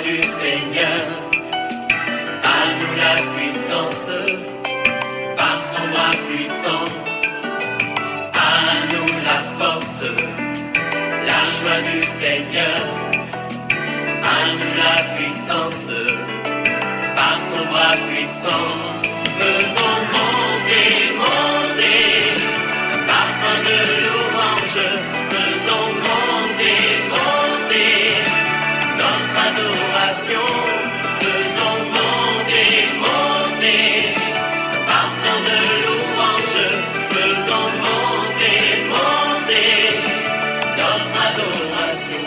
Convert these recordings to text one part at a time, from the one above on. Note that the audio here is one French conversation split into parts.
du Seigneur, à nous la puissance, par son bras puissant, à nous la force, la joie du Seigneur, à nous la puissance, par son bras puissant, faisons monter, monter, parfum de louange, faisons monter, monter, notre adoration, faisons monter, monter, parfum de louange, faisons monter, monter, notre adoration.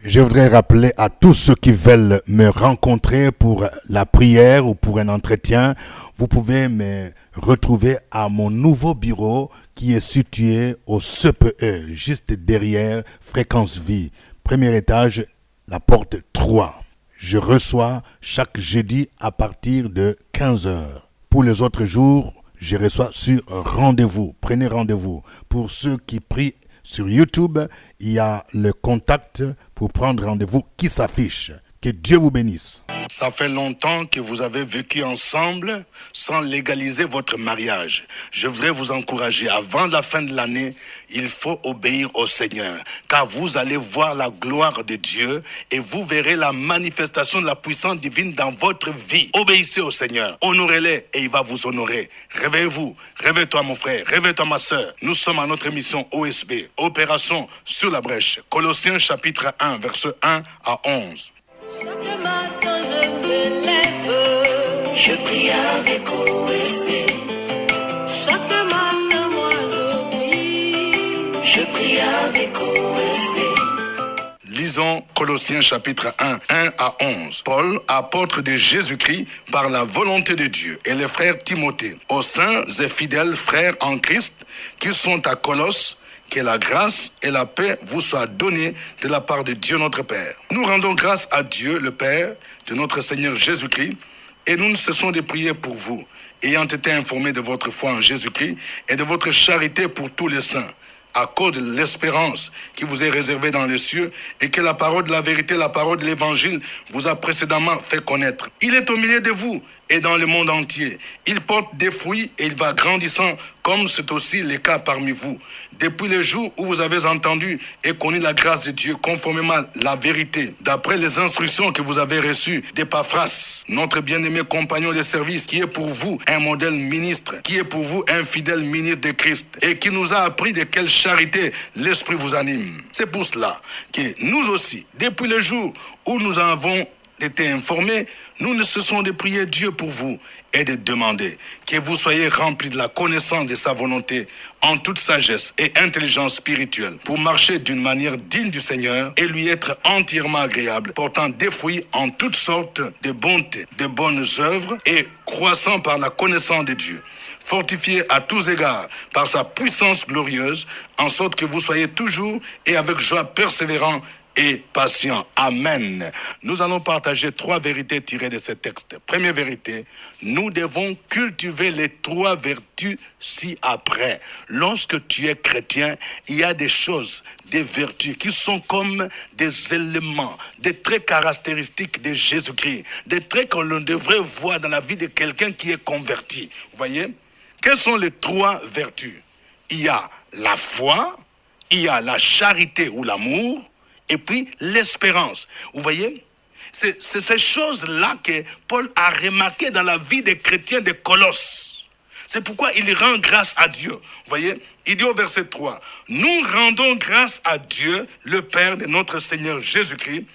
Je voudrais rappeler à tous ceux qui veulent me rencontrer pour la prière ou pour un entretien, vous pouvez me retrouver à mon nouveau bureau qui est situé au CPE, juste derrière Fréquence Vie. Premier étage, la porte 3. Je reçois chaque jeudi à partir de 15h. Pour les autres jours, je reçois sur rendez-vous. Prenez rendez-vous. Pour ceux qui prient sur YouTube, il y a le contact pour prendre rendez-vous qui s'affiche. Que Dieu vous bénisse. Ça fait longtemps que vous avez vécu ensemble sans légaliser votre mariage. Je voudrais vous encourager. Avant la fin de l'année, il faut obéir au Seigneur. Car vous allez voir la gloire de Dieu et vous verrez la manifestation de la puissance divine dans votre vie. Obéissez au Seigneur. Honorez-le et il va vous honorer. Réveillez-vous. Réveille-toi mon frère. Réveille-toi ma soeur. Nous sommes à notre émission OSB. Opération sur la brèche. Colossiens chapitre 1, verset 1 à 11. Chaque matin je me lève, je prie avec OSB. Chaque matin moi je prie avec OSB. Lisons Colossiens chapitre 1, 1 à 11. Paul, apôtre de Jésus-Christ par la volonté de Dieu, et les frères Timothée, aux saints et fidèles frères en Christ qui sont à Colosse, que la grâce et la paix vous soient données de la part de Dieu notre Père. Nous rendons grâce à Dieu, le Père, de notre Seigneur Jésus-Christ, et nous ne cessons de prier pour vous, ayant été informés de votre foi en Jésus-Christ et de votre charité pour tous les saints, à cause de l'espérance qui vous est réservée dans les cieux, et que la parole de la vérité, la parole de l'évangile vous a précédemment fait connaître. Il est au milieu de vous et dans le monde entier. Il porte des fruits et il va grandissant, comme c'est aussi le cas parmi vous. Depuis le jour où vous avez entendu et connu la grâce de Dieu conformément à la vérité, d'après les instructions que vous avez reçues d'Épaphras, notre bien-aimé compagnon de service, qui est pour vous un modèle ministre, qui est pour vous un fidèle ministre de Christ, et qui nous a appris de quelle charité l'Esprit vous anime. C'est pour cela que nous aussi, depuis le jour où nous avons été informés, nous ne cessons de prier Dieu pour vous et de demander que vous soyez remplis de la connaissance de sa volonté en toute sagesse et intelligence spirituelle pour marcher d'une manière digne du Seigneur et lui être entièrement agréable, portant des fruits en toutes sortes de bonté, de bonnes œuvres et croissant par la connaissance de Dieu, fortifié à tous égards par sa puissance glorieuse, en sorte que vous soyez toujours et avec joie persévérants et patient. Amen. Nous allons partager 3 vérités tirées de ce texte. Première vérité, nous devons cultiver les 3 vertus ci-après. Lorsque tu es chrétien, il y a des choses, des vertus qui sont comme des éléments, des traits caractéristiques de Jésus-Christ, des traits que l'on devrait voir dans la vie de quelqu'un qui est converti. Vous voyez? Quelles sont les 3 vertus? Il y a la foi, il y a la charité ou l'amour, et puis l'espérance. Vous voyez, c'est ces choses-là que Paul a remarquées dans la vie des chrétiens de Colosse. C'est pourquoi il rend grâce à Dieu. Vous voyez, il dit au verset 3, « Nous rendons grâce à Dieu, le Père de notre Seigneur Jésus-Christ,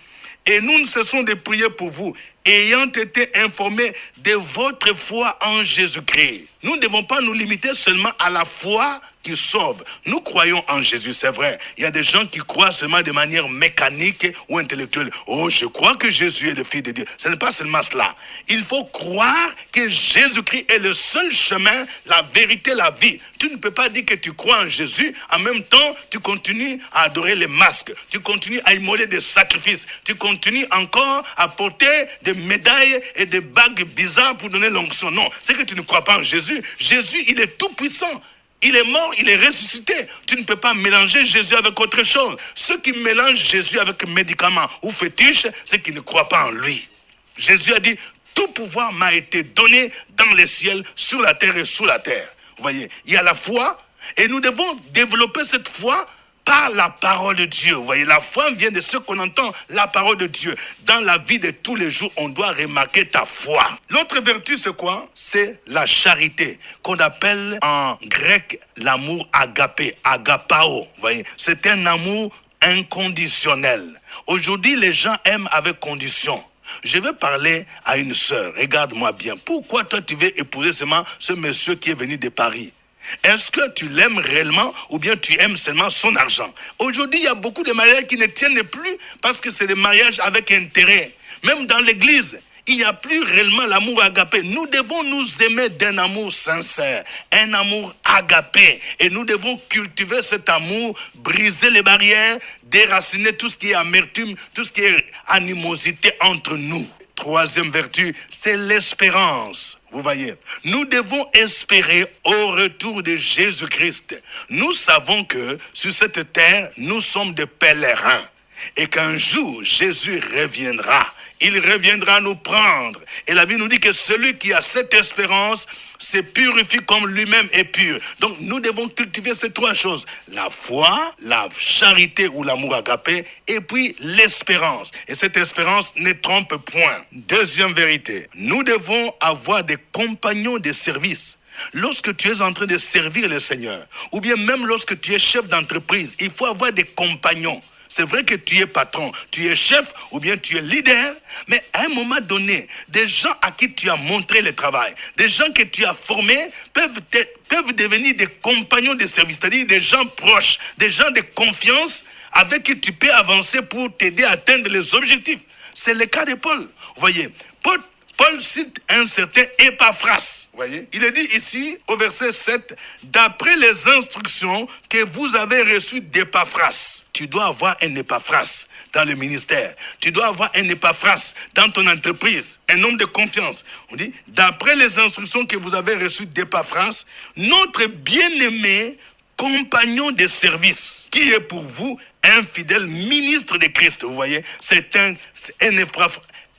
et nous ne cessons de prier pour vous, ayant été informés de votre foi en Jésus-Christ. » Nous ne devons pas nous limiter seulement à la foi qui sauve. Nous croyons en Jésus, c'est vrai. Il y a des gens qui croient seulement de manière mécanique ou intellectuelle. Oh, je crois que Jésus est le Fils de Dieu. Ce n'est pas seulement cela. Il faut croire que Jésus-Christ est le seul chemin, la vérité, la vie. Tu ne peux pas dire que tu crois en Jésus, en même temps, tu continues à adorer les masques. Tu continues à immoler des sacrifices. Tu continues encore à porter des médailles et des bagues bizarres pour donner l'onction. Non, c'est que tu ne crois pas en Jésus. Jésus, il est tout puissant. Il est mort, il est ressuscité. Tu ne peux pas mélanger Jésus avec autre chose. Ceux qui mélangent Jésus avec médicaments ou fétiches, c'est qu'ils ne croient pas en lui. Jésus a dit, tout pouvoir m'a été donné dans les ciels, sur la terre et sous la terre. Vous voyez, il y a la foi et nous devons développer cette foi par la parole de Dieu. Vous voyez, la foi vient de ce qu'on entend, la parole de Dieu. Dans la vie de tous les jours, on doit remarquer ta foi. L'autre vertu, c'est quoi? C'est la charité, qu'on appelle en grec l'amour agapé, agapao. Vous voyez, c'est un amour inconditionnel. Aujourd'hui, les gens aiment avec condition. Je vais parler à une sœur, regarde-moi bien. Pourquoi toi tu veux épouser seulement ce monsieur qui est venu de Paris? Est-ce que tu l'aimes réellement ou bien tu aimes seulement son argent? Aujourd'hui, il y a beaucoup de mariages qui ne tiennent plus parce que c'est des mariages avec intérêt. Même dans l'église, il n'y a plus réellement l'amour agapé. Nous devons nous aimer d'un amour sincère, un amour agapé. Et nous devons cultiver cet amour, briser les barrières, déraciner tout ce qui est amertume, tout ce qui est animosité entre nous. Troisième vertu, c'est l'espérance. Vous voyez, nous devons espérer au retour de Jésus-Christ. Nous savons que sur cette terre, nous sommes des pèlerins. Et qu'un jour, Jésus reviendra. Il reviendra nous prendre. Et la Bible nous dit que celui qui a cette espérance se purifie comme lui-même est pur. Donc nous devons cultiver ces trois choses. La foi, la charité ou l'amour agapé, et puis l'espérance. Et cette espérance ne trompe point. Deuxième vérité, nous devons avoir des compagnons de service. Lorsque tu es en train de servir le Seigneur, ou bien même lorsque tu es chef d'entreprise, il faut avoir des compagnons. C'est vrai que tu es patron, tu es chef ou bien tu es leader, mais à un moment donné, des gens à qui tu as montré le travail, des gens que tu as formés peuvent devenir des compagnons de service, c'est-à-dire des gens proches, des gens de confiance avec qui tu peux avancer pour t'aider à atteindre les objectifs. C'est le cas de Paul. Vous voyez, Paul cite un certain Épaphras. Voyez, il est dit ici au verset 7, d'après les instructions que vous avez reçues d'Épaphras. Tu dois avoir un Épaphras dans le ministère. Tu dois avoir un Épaphras dans ton entreprise, un homme de confiance. On dit, d'après les instructions que vous avez reçues d'Épaphras, notre bien-aimé compagnon de service, qui est pour vous un fidèle ministre de Christ. Vous voyez, c'est un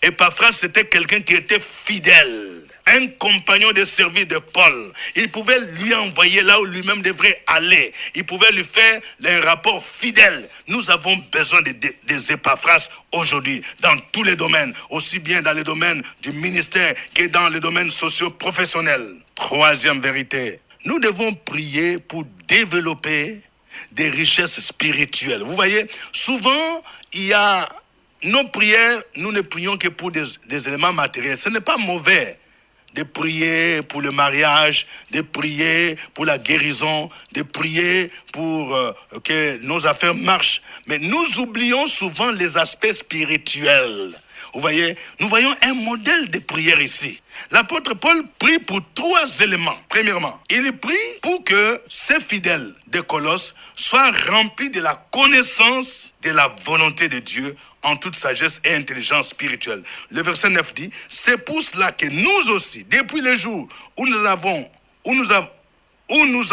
Épaphras, c'était quelqu'un qui était fidèle. Un compagnon de service de Paul. Il pouvait lui envoyer là où lui-même devrait aller. Il pouvait lui faire un rapport fidèle. Nous avons besoin des Épaphras aujourd'hui, dans tous les domaines, aussi bien dans les domaines du ministère que dans les domaines socio-professionnels. Troisième vérité, nous devons prier pour développer des richesses spirituelles. Vous voyez, souvent, il y a nos prières, nous ne prions que pour des éléments matériels. Ce n'est pas mauvais de prier pour le mariage, de prier pour la guérison, de prier pour que nos affaires marchent. Mais nous oublions souvent les aspects spirituels. Vous voyez, nous voyons un modèle de prière ici. L'apôtre Paul prie pour trois éléments. Premièrement, il prie pour que ses fidèles de Colosse soient remplis de la connaissance de la volonté de Dieu en toute sagesse et intelligence spirituelle. Le verset 9 dit, c'est pour cela que nous aussi, depuis le jour où nous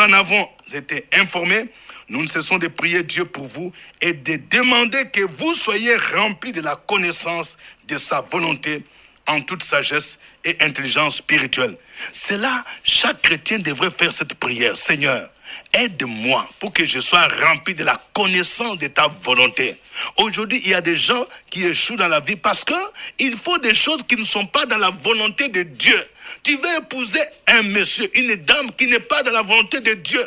en avons été informés, nous ne cessons de prier Dieu pour vous et de demander que vous soyez remplis de la connaissance de sa volonté en toute sagesse et intelligence spirituelle. C'est là, chaque chrétien devrait faire cette prière. Seigneur, aide-moi pour que je sois rempli de la connaissance de ta volonté. Aujourd'hui, il y a des gens qui échouent dans la vie parce qu'il faut des choses qui ne sont pas dans la volonté de Dieu. Tu veux épouser un monsieur, une dame qui n'est pas dans la volonté de Dieu.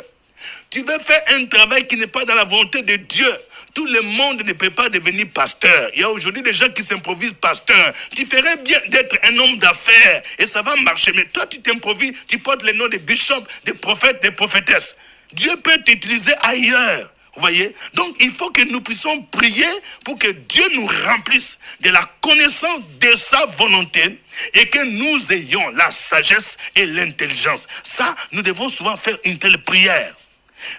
Tu veux faire un travail qui n'est pas dans la volonté de Dieu. Tout le monde ne peut pas devenir pasteur. Il y a aujourd'hui des gens qui s'improvisent pasteur. Tu ferais bien d'être un homme d'affaires et ça va marcher. Mais toi, tu t'improvises, tu portes les noms des bishops, des prophètes, des prophétesses. Dieu peut t'utiliser ailleurs. Vous voyez? Donc, il faut que nous puissions prier pour que Dieu nous remplisse de la connaissance de sa volonté et que nous ayons la sagesse et l'intelligence. Ça, nous devons souvent faire une telle prière.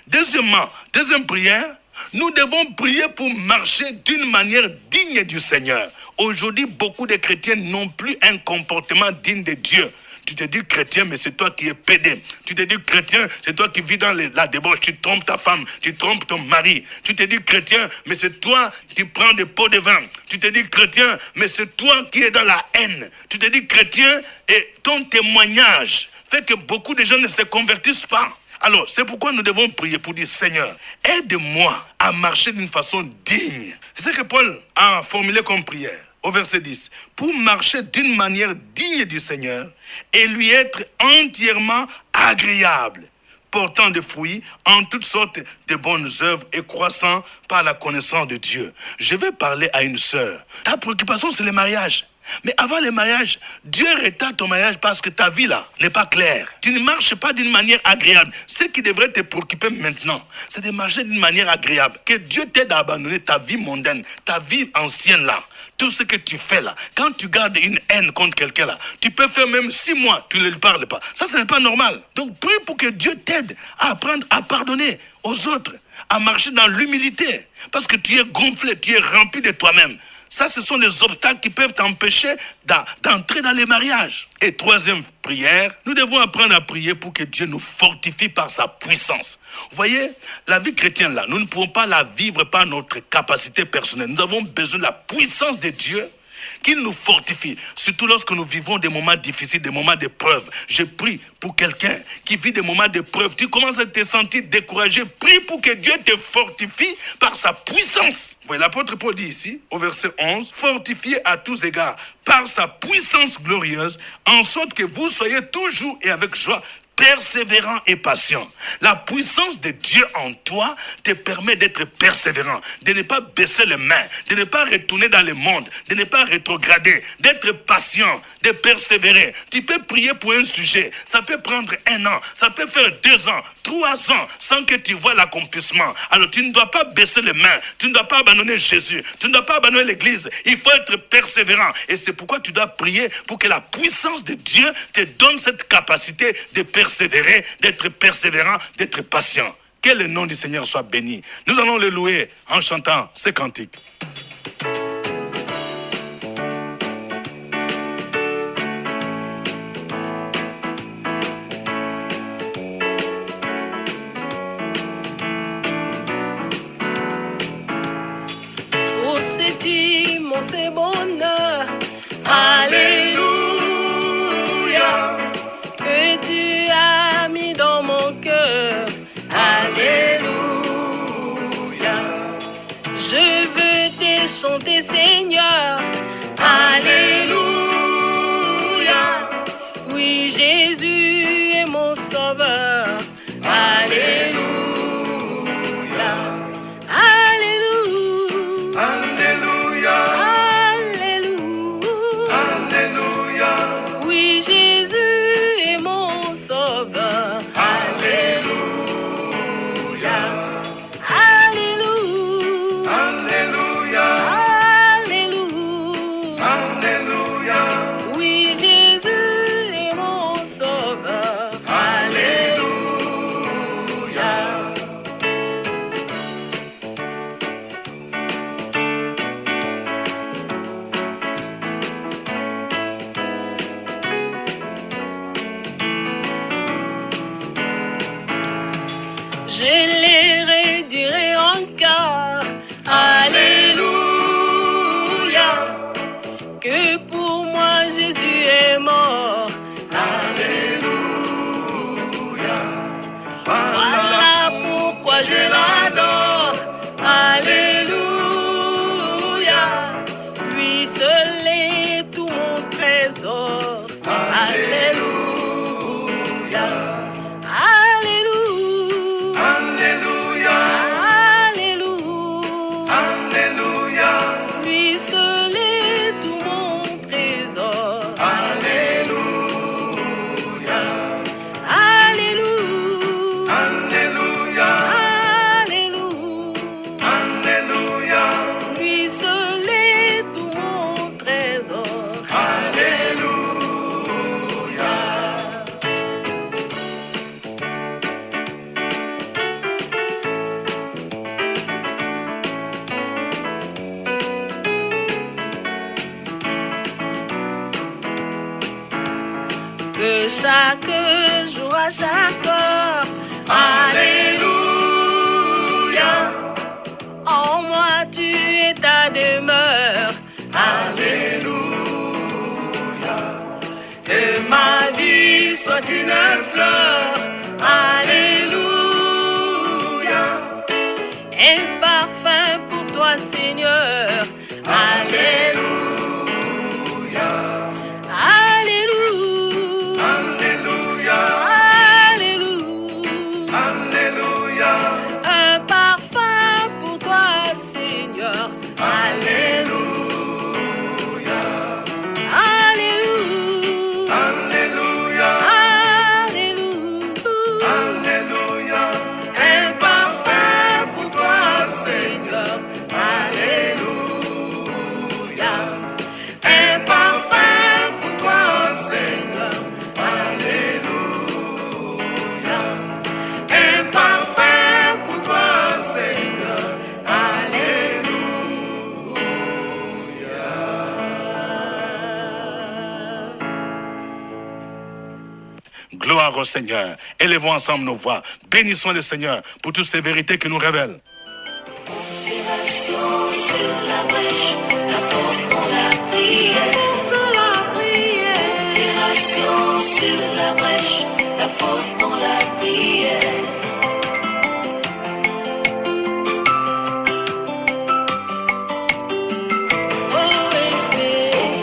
Deuxièmement, deuxième prière, nous devons prier pour marcher d'une manière digne du Seigneur. Aujourd'hui, beaucoup de chrétiens n'ont plus un comportement digne de Dieu. Tu te dis chrétien, mais c'est toi qui es pédé. Tu te dis chrétien, c'est toi qui vis dans la débauche. Tu trompes ta femme, tu trompes ton mari. Tu te dis chrétien, mais c'est toi qui prends des pots de vin. Tu te dis chrétien, mais c'est toi qui es dans la haine. Tu te dis chrétien et ton témoignage fait que beaucoup de gens ne se convertissent pas. Alors, c'est pourquoi nous devons prier pour dire, Seigneur, aide-moi à marcher d'une façon digne. C'est ce que Paul a formulé comme prière. Au verset 10, pour marcher d'une manière digne du Seigneur et lui être entièrement agréable, portant des fruits en toutes sortes de bonnes œuvres et croissant par la connaissance de Dieu. Je vais parler à une sœur. Ta préoccupation, c'est le mariage. Mais avant le mariage, Dieu retarde ton mariage parce que ta vie là n'est pas claire. Tu ne marches pas d'une manière agréable. Ce qui devrait te préoccuper maintenant, c'est de marcher d'une manière agréable. Que Dieu t'aide à abandonner ta vie mondaine, ta vie ancienne là. Tout ce que tu fais là, quand tu gardes une haine contre quelqu'un là, tu peux faire même 6 mois, tu ne lui parles pas. Ça, ce n'est pas normal. Donc, prie pour que Dieu t'aide à apprendre à pardonner aux autres, à marcher dans l'humilité. Parce que tu es gonflé, tu es rempli de toi-même. Ça, ce sont des obstacles qui peuvent t'empêcher d'entrer dans les mariages. Et troisième prière, nous devons apprendre à prier pour que Dieu nous fortifie par sa puissance. Vous voyez, la vie chrétienne là, nous ne pouvons pas la vivre par notre capacité personnelle. Nous avons besoin de la puissance de Dieu qu'il nous fortifie, surtout lorsque nous vivons des moments difficiles, des moments d'épreuve. Je prie pour quelqu'un qui vit des moments d'épreuve. Tu commences à te sentir découragé. Prie pour que Dieu te fortifie par sa puissance. Vous voyez, l'apôtre Paul dit ici, au verset 11, fortifié à tous égards par sa puissance glorieuse, en sorte que vous soyez toujours et avec joie persévérant et patient. La puissance de Dieu en toi te permet d'être persévérant, de ne pas baisser les mains, de ne pas retourner dans le monde, de ne pas rétrograder, d'être patient, de persévérer. Tu peux prier pour un sujet, ça peut prendre 1 an, ça peut faire 2 ans, 3 ans, sans que tu vois l'accomplissement. Alors tu ne dois pas baisser les mains, tu ne dois pas abandonner Jésus, tu ne dois pas abandonner l'église. Il faut être persévérant. Et c'est pourquoi tu dois prier pour que la puissance de Dieu te donne cette capacité de persévérer, d'être persévérant, d'être patient. Que le nom du Seigneur soit béni. Nous allons le louer en chantant ces cantiques. Oh, c'est immense et bonheur. Alléluia. Que tu as mis dans mon cœur. Alléluia. Je veux te chanter, Seigneur. Alléluia. Oui, Jésus est mon sauveur. Alléluia. Alléluia. Alléluia. Alléluia. Alléluia. Oui, Jésus est mon sauveur. Alléluia. Alléluia. Alléluia. Alléluia. Alléluia. de chaque jour à chaque heure. Alléluia. En moi tu es ta demeure. Alléluia. Que ma vie soit une fleur. Alléluia. Un parfum pour toi, Seigneur. Alléluia. Alléluia. Alléluia. Alléluia. Un parfum pour toi, Seigneur. Alléluia. Alléluia. Alléluia. Alléluia. Alléluia. Un parfum pour toi, Seigneur. Alléluia. Un parfum pour toi, Seigneur. Alléluia. Un parfum pour toi, Seigneur. Alléluia. Gloire au Seigneur. Élevons ensemble nos voix. Bénissons le Seigneur pour toutes ces vérités qu'il nous révèle. Opération sur la brèche, la force dans la prière. Force de la prière. Opération sur la brèche, la force dans la prière. OSB.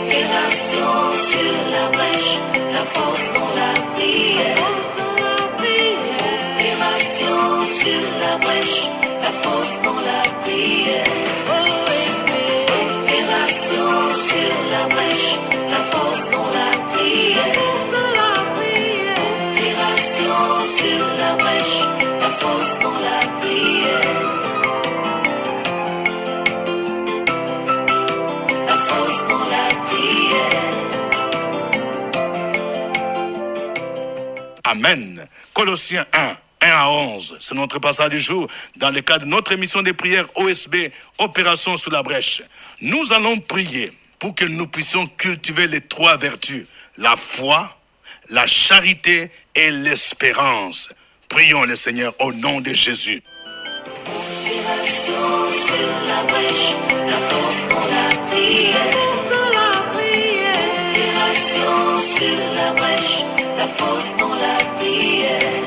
Opération sur la brèche, la force dans la prière. Force de la prière. Opération sur la brèche, la force dans la prière. OSB. Opération sur la brèche, la force dans la prière. Force de la prière. Opération sur la brèche, la force dans la prière. La force dans la prière. Amen. Colossiens 1, 1 à 11. C'est notre passage du jour dans le cadre de notre émission des prières OSB, Opération sous la brèche. Nous allons prier pour que nous puissions cultiver les trois vertus, la foi, la charité et l'espérance. Prions le Seigneur au nom de Jésus. Opération sur la brèche, la force dans la prière. Force de la prière. Opération sur la brèche, la force dans la prière.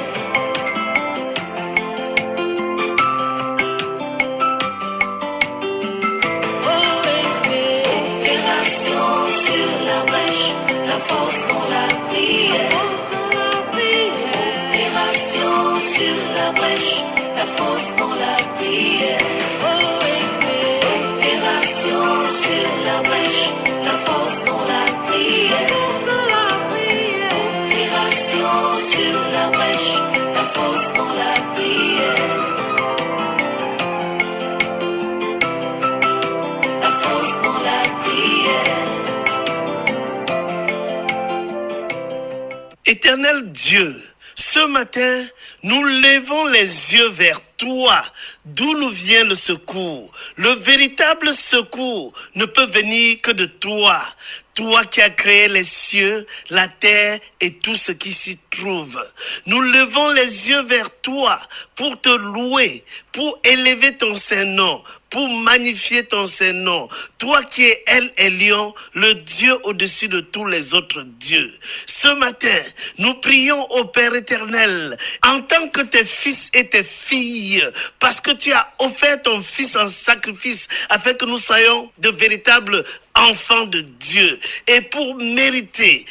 OSB. Opération sur la brèche, la force dans la prière. Force de la prière. Opération sur la brèche, la force dans la prière. OSB. Opération sur la brèche, la force dans la prière. Force de la prière. Opération sur la brèche, la force dans la prière. La force dans la prière. Éternel Dieu, ce matin, nous levons les yeux vers toi, d'où nous vient le secours. Le véritable secours ne peut venir que de toi. Toi qui as créé les cieux, la terre et tout ce qui s'y trouve. Nous levons les yeux vers toi pour te louer, pour élever ton Saint-Nom, pour magnifier ton Saint-Nom. Toi qui es El Elyon, le Dieu au-dessus de tous les autres dieux. Ce matin, nous prions au Père éternel, en tant que tes fils et tes filles, parce que tu as offert ton Fils en sacrifice, afin que nous soyons de véritables enfants de Dieu. Et pour mériter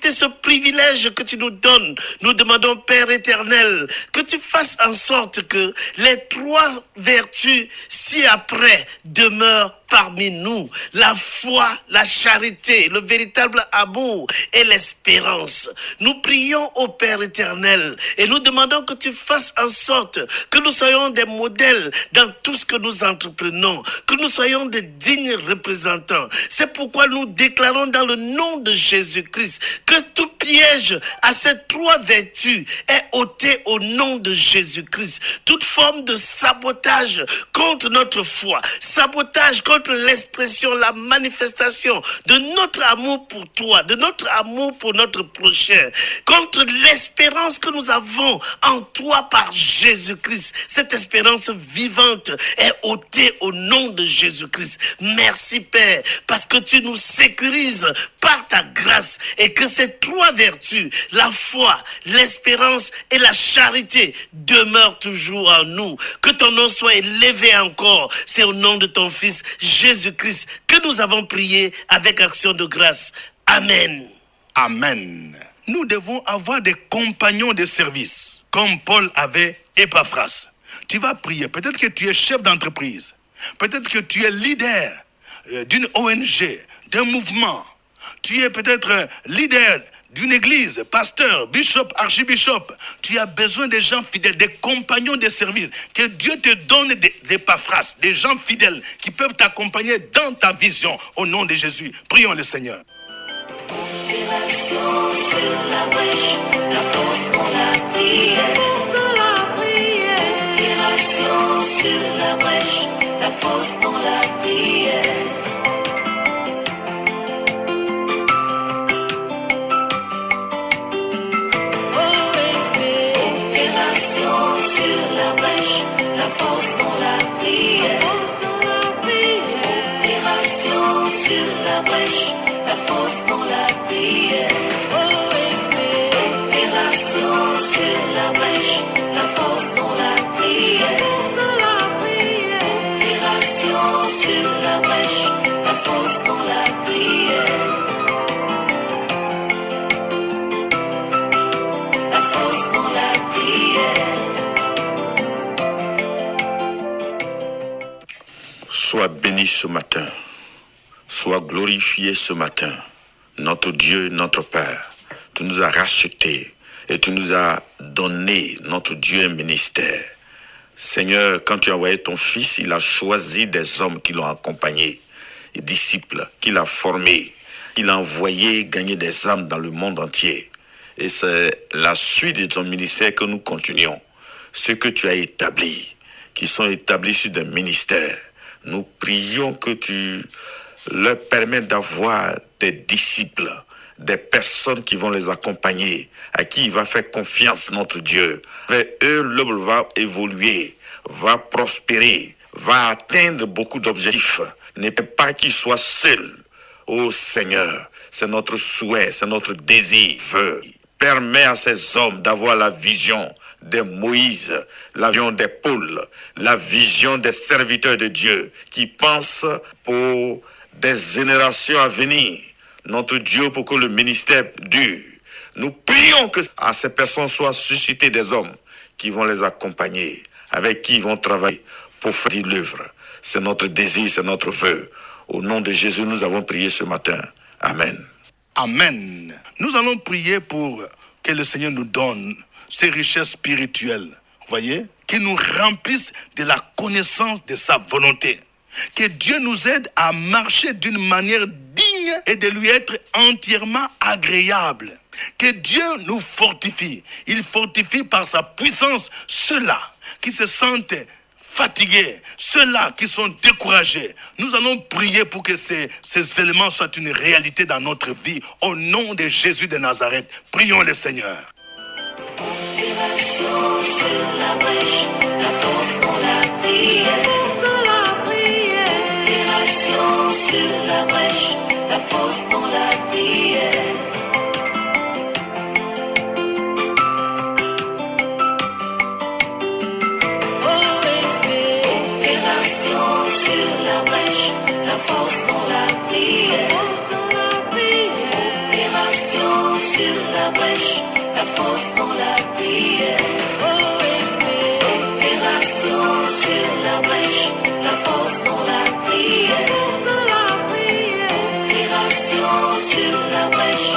ce privilège que tu nous donnes, nous demandons, Père éternel, que tu fasses en sorte que les trois vertus ci-après demeurent parmi nous. La foi, la charité, le véritable amour et l'espérance. Nous prions au Père éternel et nous demandons que tu fasses en sorte que nous soyons des modèles dans tout ce que nous entreprenons, que nous soyons des dignes représentants. C'est pourquoi nous déclarons dans le nom de Jésus-Christ que tout piège à ces trois vertus est ôté au nom de Jésus-Christ. Toute forme de sabotage contre notre foi, sabotage contre contre l'expression, la manifestation de notre amour pour toi, de notre amour pour notre prochain, contre l'espérance que nous avons en toi par Jésus-Christ. Cette espérance vivante est ôtée au nom de Jésus-Christ. Merci Père, parce que tu nous sécurises par ta grâce et que ces trois vertus, la foi, l'espérance et la charité, demeurent toujours en nous. Que ton nom soit élevé encore. C'est au nom de ton Fils Jésus-Christ que nous avons prié avec action de grâce. Amen. Amen. Nous devons avoir des compagnons de service, comme Paul avait Épaphras. Tu vas prier. Peut-être que tu es chef d'entreprise. Peut-être que tu es leader d'une ONG, d'un mouvement. Tu es peut-être leader d'une église, pasteur, bishop, archibishop. Tu as besoin des gens fidèles, des compagnons de service. Que Dieu te donne des Épaphras, des gens fidèles qui peuvent t'accompagner dans ta vision. Au nom de Jésus, prions le Seigneur. Opération sur la brèche, la force dans la prière. Opération sur la brèche, la force dans la prière. Sois béni ce matin, sois glorifié ce matin, notre Dieu, notre Père. Tu nous as rachetés et tu nous as donné, notre Dieu, un ministère. Seigneur, quand tu as envoyé ton Fils, il a choisi des hommes qui l'ont accompagné, des disciples qu'il a formés, qu'il a envoyé gagner des âmes dans le monde entier. Et c'est la suite de ton ministère que nous continuons. Ce que tu as établi, qui sont établis sur des ministères, nous prions que tu leur permettes d'avoir des disciples, des personnes qui vont les accompagner, à qui il va faire confiance notre Dieu. Avec eux, l'œuvre va évoluer, va prospérer, va atteindre beaucoup d'objectifs. Ne pas qu'ils soient seuls. Ô Seigneur, c'est notre souhait, c'est notre désir. Permets à ces hommes d'avoir la vision de Moïse, la vision des Paul, la vision des serviteurs de Dieu qui pensent pour des générations à venir. Notre Dieu, pour que le ministère dure. Nous prions que à ces personnes soient suscités des hommes qui vont les accompagner, avec qui ils vont travailler pour faire l'œuvre. C'est notre désir, c'est notre vœu. Au nom de Jésus, nous avons prié ce matin. Amen. Amen. Nous allons prier pour que le Seigneur nous donne ces richesses spirituelles, vous voyez, qui nous remplissent de la connaissance de sa volonté. Que Dieu nous aide à marcher d'une manière digne et de lui être entièrement agréable. Que Dieu nous fortifie. Il fortifie par sa puissance ceux-là qui se sentent fatigués, ceux-là qui sont découragés. Nous allons prier pour que ces éléments soient une réalité dans notre vie. Au nom de Jésus de Nazareth, prions le Seigneur. Opération sur la brèche, la force dans la prière. Opération sur la brèche, la force dans la prière. Sur la brèche.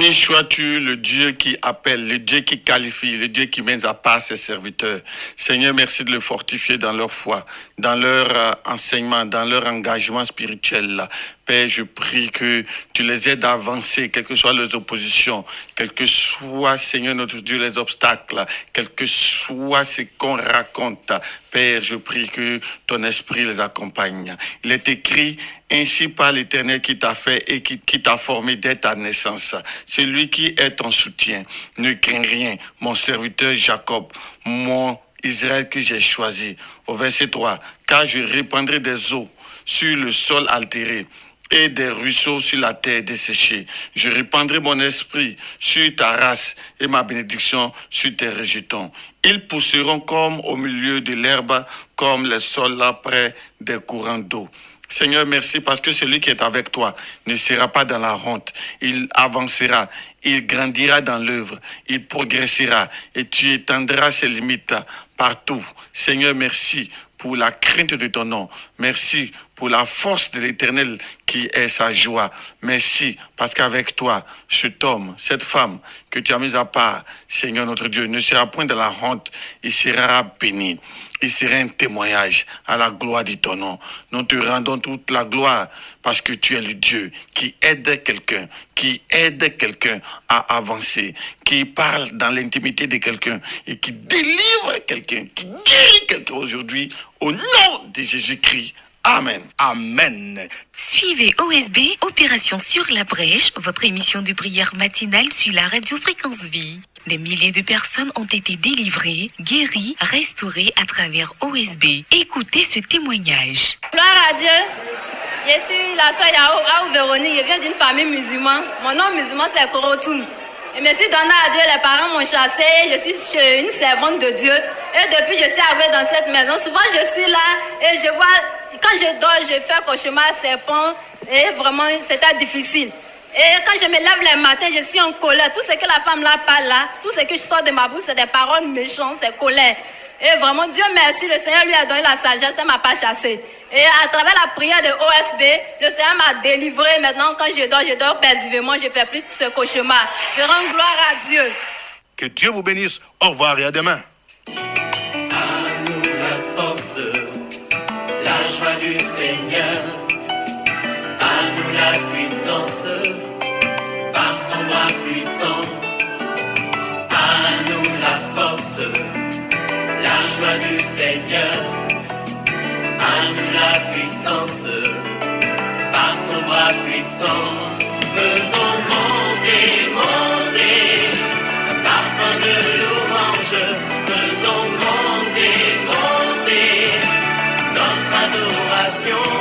Béni sois-tu, le Dieu qui appelle, le Dieu qui qualifie, le Dieu qui met à part ses serviteurs. Seigneur, merci de le fortifier dans leur foi, dans leur enseignement, dans leur engagement spirituel. Père, je prie que tu les aides à avancer, quelles que soient les oppositions, quels que soient, Seigneur notre Dieu, les obstacles, quel que soit ce qu'on raconte. Père, je prie que ton esprit les accompagne. Il est écrit: ainsi par l'Éternel qui t'a fait et qui t'a formé dès ta naissance. C'est lui qui est ton soutien. Ne crains rien, mon serviteur Jacob, mon Israël que j'ai choisi. Au verset 3, car je répandrai des eaux sur le sol altéré et des ruisseaux sur la terre desséchée. Je répandrai mon esprit sur ta race et ma bénédiction sur tes rejetons. Ils pousseront comme au milieu de l'herbe, comme les sols près des courants d'eau. Seigneur, merci parce que celui qui est avec toi ne sera pas dans la honte. Il avancera, il grandira dans l'œuvre, il progressera et tu étendras ses limites partout. Seigneur, merci pour la crainte de ton nom. Merci pour la force de l'Éternel qui est sa joie. Merci parce qu'avec toi, cet homme, cette femme que tu as mis à part, Seigneur notre Dieu, ne sera point de la honte, il sera béni. Il sera un témoignage à la gloire de ton nom. Nous te rendons toute la gloire parce que tu es le Dieu qui aide quelqu'un à avancer, qui parle dans l'intimité de quelqu'un et qui délivre quelqu'un, qui guérit quelqu'un aujourd'hui au nom de Jésus-Christ. Amen. Amen. Suivez OSB, Opération sur la brèche, votre émission de prière matinale sur la radio Fréquence Vie. Des milliers de personnes ont été délivrées, guéries, restaurées à travers OSB. Écoutez ce témoignage. Gloire à Dieu. Je suis la sœur Yahou Véronique. Je viens d'une famille musulmane. Mon nom musulman, c'est Korotoum. Je me suis donné à Dieu, les parents m'ont chassé. Je suis une servante de Dieu. Et depuis, je suis arrivée dans cette maison. Souvent, je suis là et je vois, quand je dors, je fais cauchemar, serpent. Et vraiment, c'était difficile. Et quand je me lève le matin, je suis en colère. Tout ce que la femme là parle là, tout ce que je sors de ma bouche, c'est des paroles méchantes, c'est colère. Et vraiment, Dieu merci, le Seigneur lui a donné la sagesse, elle ne m'a pas chassée. Et à travers la prière de OSB, le Seigneur m'a délivré. Maintenant, quand je dors paisiblement, je ne fais plus ce cauchemar. Je rends gloire à Dieu. Que Dieu vous bénisse. Au revoir et à demain. À nous la force, la joie du Seigneur. À nous la puissance, par son bras puissant. À nous la force, la joie du Seigneur. À nous la puissance, par son bras puissant. Faisons monter, monter, un parfum de louange. Faisons monter, monter, notre adoration.